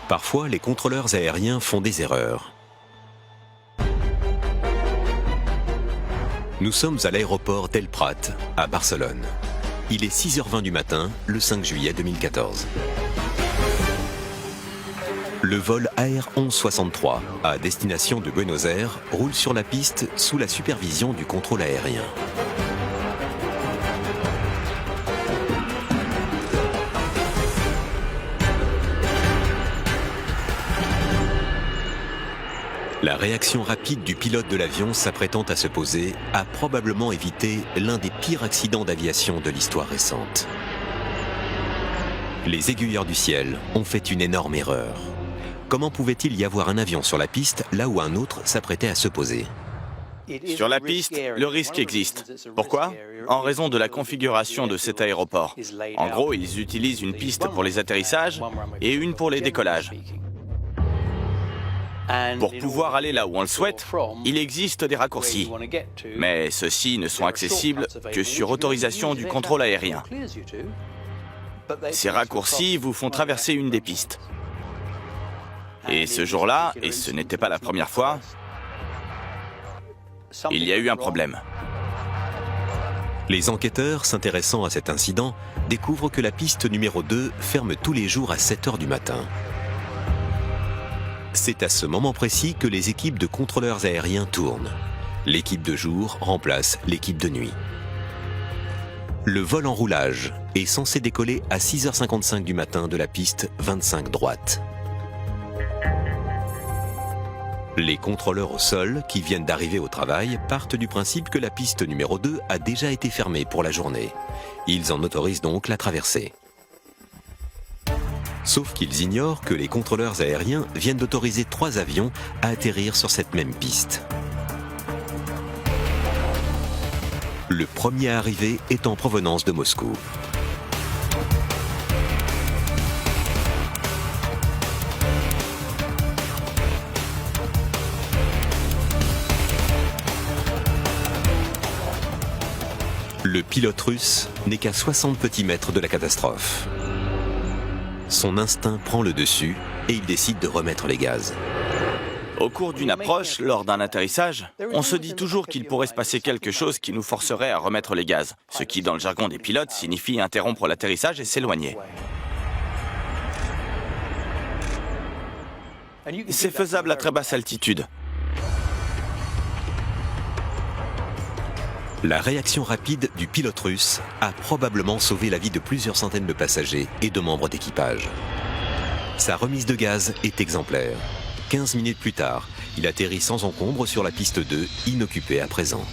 Parfois, les contrôleurs aériens font des erreurs. Nous sommes à l'aéroport d'El Prat, à Barcelone. Il est 6h20 du matin, le 5 juillet 2014. Le vol Air 1163, à destination de Buenos Aires, roule sur la piste sous la supervision du contrôle aérien. La réaction rapide du pilote de l'avion s'apprêtant à se poser a probablement évité l'un des pires accidents d'aviation de l'histoire récente. Les aiguilleurs du ciel ont fait une énorme erreur. Comment pouvait-il y avoir un avion sur la piste là où un autre s'apprêtait à se poser ? Sur la piste, le risque existe. Pourquoi ? En raison de la configuration de cet aéroport. En gros, ils utilisent une piste pour les atterrissages et une pour les décollages. Pour pouvoir aller là où on le souhaite, il existe des raccourcis. Mais ceux-ci ne sont accessibles que sur autorisation du contrôle aérien. Ces raccourcis vous font traverser une des pistes. Et ce jour-là, et ce n'était pas la première fois, il y a eu un problème. Les enquêteurs, s'intéressant à cet incident, découvrent que la piste numéro 2 ferme tous les jours à 7h du matin. C'est à ce moment précis que les équipes de contrôleurs aériens tournent. L'équipe de jour remplace l'équipe de nuit. Le vol en roulage est censé décoller à 6h55 du matin de la piste 25 droite. Les contrôleurs au sol, qui viennent d'arriver au travail, partent du principe que la piste numéro 2 a déjà été fermée pour la journée. Ils en autorisent donc la traversée. Sauf qu'ils ignorent que les contrôleurs aériens viennent d'autoriser 3 avions à atterrir sur cette même piste. Le premier à arriver est en provenance de Moscou. Le pilote russe n'est qu'à 60 petits mètres de la catastrophe. Son instinct prend le dessus et il décide de remettre les gaz. Au cours d'une approche, lors d'un atterrissage, on se dit toujours qu'il pourrait se passer quelque chose qui nous forcerait à remettre les gaz, ce qui, dans le jargon des pilotes, signifie interrompre l'atterrissage et s'éloigner. C'est faisable à très basse altitude. La réaction rapide du pilote russe a probablement sauvé la vie de plusieurs centaines de passagers et de membres d'équipage. Sa remise de gaz est exemplaire. 15 minutes plus tard, il atterrit sans encombre sur la piste 2, inoccupée à présent.